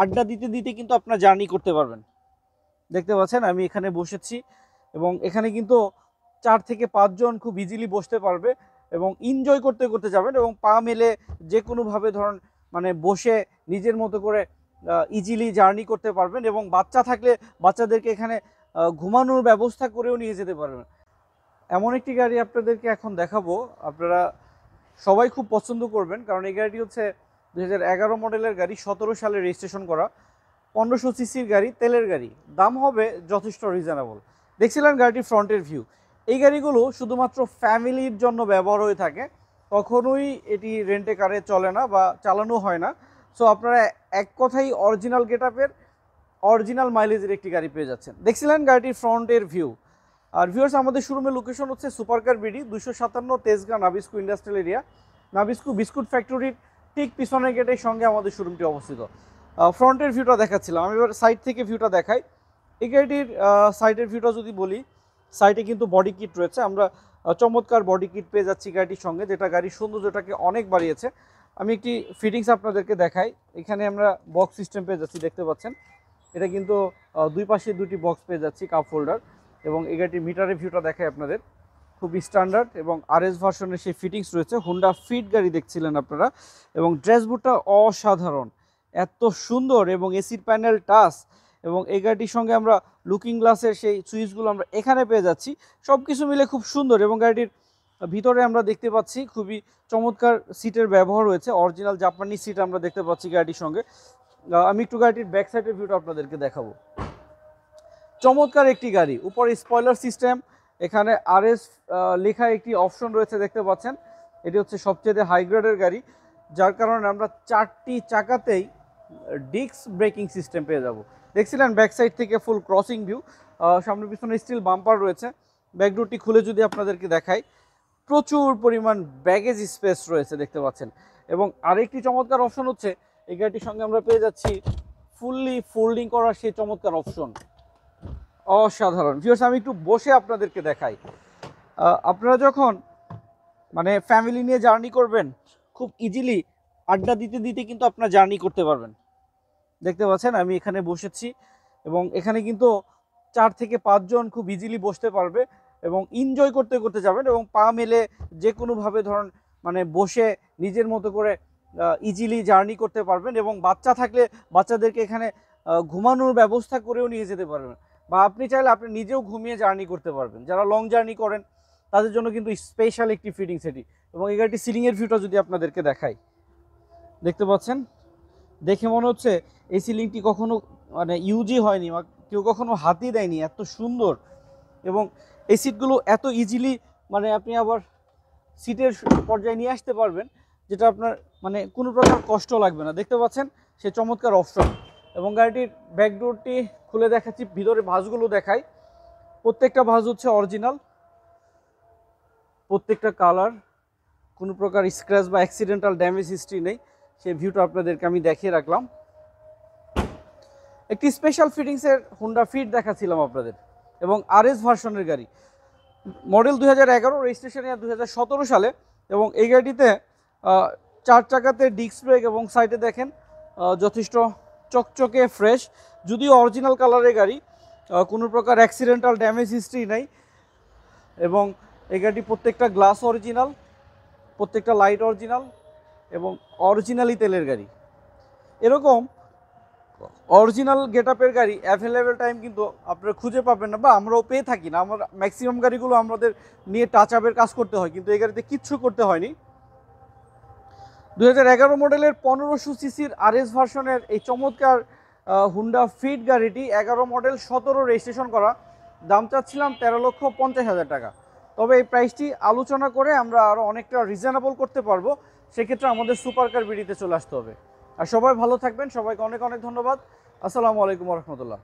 আড্ডা দিতে দিতে কিন্তু আপনার জার্নি করতে পারবেন। দেখতে পাচ্ছেন আমি এখানে বসেছি এবং এখানে কিন্তু 4 থেকে 5 জন খুব ইজিলি বসতে পারবে এবং এনজয় করতে করতে যাবেন এবং পা মেলে যে কোনোভাবে ধরুন মানে বসে নিজের মতো করে ইজিলি জার্নি করতে পারবেন এবং বাচ্চা থাকলে বাচ্চাদেরকে এখানে ঘুমানোর ব্যবস্থা করেও নিয়ে যেতে পারবেন। এমন একটি গাড়ি আপনাদেরকে এখন দেখাবো, আপনারা সবাই খুব পছন্দ করবেন, কারণ এই গাড়িটি হচ্ছে 2011 মডেলের গাড়ি, 17 সালে রেজিস্ট্রেশন করা, 1500 সিসির গাড়ি, তেলের গাড়ি, দাম হবে যথেষ্ট রিজনেবল। দেখছিলেন গাড়িটির ফ্রন্টের ভিউ। এই গাড়িগুলো শুধুমাত্র ফ্যামিলির জন্য ব্যবহার হয়ে থাকে, কখনোই এটি রেন্টে কারে চলে না বা চালানো হয় না। সো আপনারা এক কথাই অরিজিনাল গেটআপের অরিজিনাল মাইলেজের একটি গাড়ি পেয়ে যাচ্ছেন। দেখছিলেন গাড়িটির ফ্রন্টের ভিউ। আর ভিউয়ার্স, আমাদের শোরুমের লোকেশন হচ্ছে supercar BD 257 Tejgaon Nabisco industrial area, Nabisco biscuit ফ্যাক্টরির ঠিক পিছনের গেটের সঙ্গে আমাদের শোরুমটি অবস্থিত। ফ্রন্টের ভিউটা দেখাচ্ছিলাম, আমি এবার সাইড থেকে ভিউটা দেখাই। এই গাড়িটির সাইডের ভিউটা যদি বলি, সাইডে কিন্তু বডি কিট রয়েছে, আমরা চমৎকার বডি কিট পেয়ে যাচ্ছি গাড়িটির সঙ্গে, যেটা গাড়ির সৌন্দর্যটাকে অনেক বাড়িয়েছে। আমি একটি ফিটিংস আপনাদেরকে দেখাই। এখানে আমরা বক্স সিস্টেম পেয়ে যাচ্ছি, দেখতে পাচ্ছেন। এটা কিন্তু দুই পাশে দুটি বক্স পেয়ে যাচ্ছি, কাপ হোল্ডার, এবং এই গাড়িটির মিটারের ভিউটা দেখাই আপনাদের। খুবই স্ট্যান্ডার্ড এবং আরএস ভার্সনের সেই ফিটিংস রয়েছে। হোন্ডা ফিট গাড়ি দেখছিলেন আপনারা, এবং ড্যাশবোর্ডটা অসাধারণ, এত সুন্দর, এবং এসির প্যানেল টাচ, এবং এই গাড়িটির সঙ্গে আমরা লুকিং গ্লাসের সেই সুইচগুলো আমরা এখানে পেয়ে যাচ্ছি। সব কিছু মিলে খুব সুন্দর, এবং গাড়িটির ভিতরে আমরা দেখতে পাচ্ছি খুবই চমৎকার সিটের ব্যবহার রয়েছে, অরিজিনাল জাপানি সিট আমরা দেখতে পাচ্ছি গাড়িটির সঙ্গে। আমি একটু গাড়িটির ব্যাক সাইডের ভিউটা আপনাদেরকে দেখাবো। চমৎকার একটি গাড়ি, উপরে স্পয়লার সিস্টেম, এখানে আরএস লেখা একটি অপশন রয়েছে, দেখতে পাচ্ছেন। এটি হচ্ছে সবচেয়ে হাই গ্রেডের গাড়ি, যার কারণে আমরা 4টি চাকাতেই ডিস্ক ব্রেকিং সিস্টেম পেয়ে যাব। দেখছিলেন ব্যাক সাইড থেকে ফুল ক্রসিং ভিউ, সামনে পিছনে স্টিল বাম্পার রয়েছে। ব্যাকডোরটি খুলে যদি আপনাদেরকে দেখাই, প্রচুর পরিমাণ ব্যাগেজ স্পেস রয়েছে, দেখতে পাচ্ছেন। এবং আরেকটি চমৎকার অপশন হচ্ছে এই গাড়িটির সঙ্গে আমরা পেয়ে যাচ্ছি ফুললি ফোল্ডিং করার সেই চমৎকার অপশন, অসাধারণ। ভিউয়ার্স, আমি একটু বসে আপনাদেরকে দেখাই। আপনারা যখন মানে ফ্যামিলি নিয়ে জার্নি করবেন, খুব ইজিলি আড্ডা দিতে দিতে কিন্তু আপনারা জার্নি করতে পারবেন। দেখতে পাচ্ছেন আমি এখানে বসেছি এবং এখানে কিন্তু 4 থেকে 5 জন খুব ইজিলি বসতে পারবে এবং এনজয় করতে করতে যাবেন, এবং পা মেলে যে কোনোভাবে ধরুন মানে বসে নিজের মতো করে ইজিলি জার্নি করতে পারবেন, এবং বাচ্চা থাকলে বাচ্চাদেরকে এখানে ঘুমানোর ব্যবস্থা করেও নিয়ে যেতে পারবেন, বা আপনি চাইলে আপনি নিজেও ঘুমিয়ে জার্নি করতে পারবেন। যারা লং জার্নি করেন তাদের জন্য কিন্তু স্পেশাল একটি ফিটিং সেটি। এবং এই গাড়িটি সিলিংয়ের ভিউটা যদি আপনাদেরকে দেখাই, দেখতে পাচ্ছেন, দেখে মনে হচ্ছে এই সিলিংটি কখনো মানে ইউজই হয়নি বা কেউ কখনো হাতই দেয়নি, এত সুন্দর। এবং এই সিটগুলো এত ইজিলি মানে আপনি আবার সিটের পর্যায়ে নিয়ে আসতে পারবেন, যেটা আপনার মানে কোনো প্রকার কষ্ট লাগবে না। দেখতে পাচ্ছেন সে চমৎকার অপশন। এবং গাড়িটির ব্যাকডোরটি খুলে দেখাচ্ছি, ভিতরে ভাঁজগুলো দেখাই। প্রত্যেকটা ভাঁজ হচ্ছে অরিজিনাল, প্রত্যেকটা কালার, কোনো প্রকার স্ক্র্যাচ বা অ্যাক্সিডেন্টাল ড্যামেজ হিস্ট্রি নেই। সেই ভিউটা আপনাদেরকে আমি দেখিয়ে রাখলাম। একটি স্পেশাল ফিটিংসের হোন্ডা ফিট দেখাচ্ছিলাম আপনাদের, এবং আরএস ভার্সনের গাড়ি, মডেল 2011, রেজিস্ট্রেশন ইয়ার 2017 সালে। এবং এই গাড়িটিতে 4 চাকাতে ডিস্ক ব্রেক, এবং সাইডে দেখেন যথেষ্ট চকচকে ফ্রেশ, যদিও অরিজিনাল কালারের গাড়ি, কোনো প্রকার অ্যাক্সিডেন্টাল ড্যামেজ হিস্ট্রি নেই। এবং এই গাড়িটি প্রত্যেকটা গ্লাস অরিজিনাল, প্রত্যেকটা লাইট অরিজিনাল, এবং অরিজিনালি তেলের গাড়ি। এরকম অরিজিনাল গেটআপের গাড়ি অ্যাভেলেবেল টাইম কিন্তু আপনারা খুঁজে পাবেন না, বা আমরাও পেয়ে থাকি না। আমরা ম্যাক্সিমাম গাড়িগুলো আমাদের নিয়ে টাচ আপের কাজ করতে হয়, কিন্তু এই গাড়িতে কিচ্ছু করতে হয়নি। 2011 মডেলের 1500 সিসির আরএস ভার্সনের এই চমৎকার হুন্ডা ফিট গাড়িটি 11 মডেল 17 রেজিস্ট্রেশন করা, দাম চাচ্ছিলাম 13,50,000 টাকা। তবে এই প্রাইসটি আলোচনা করে আমরা আরও অনেকটা রিজনেবল করতে পারবো, সেক্ষেত্রে আমাদের সুপারকার বিডিতে চলে আসতে হবে। আর সবাই ভালো থাকবেন, সবাইকে অনেক অনেক ধন্যবাদ। আসসালামু আলাইকুম রহমতুল্লাহ।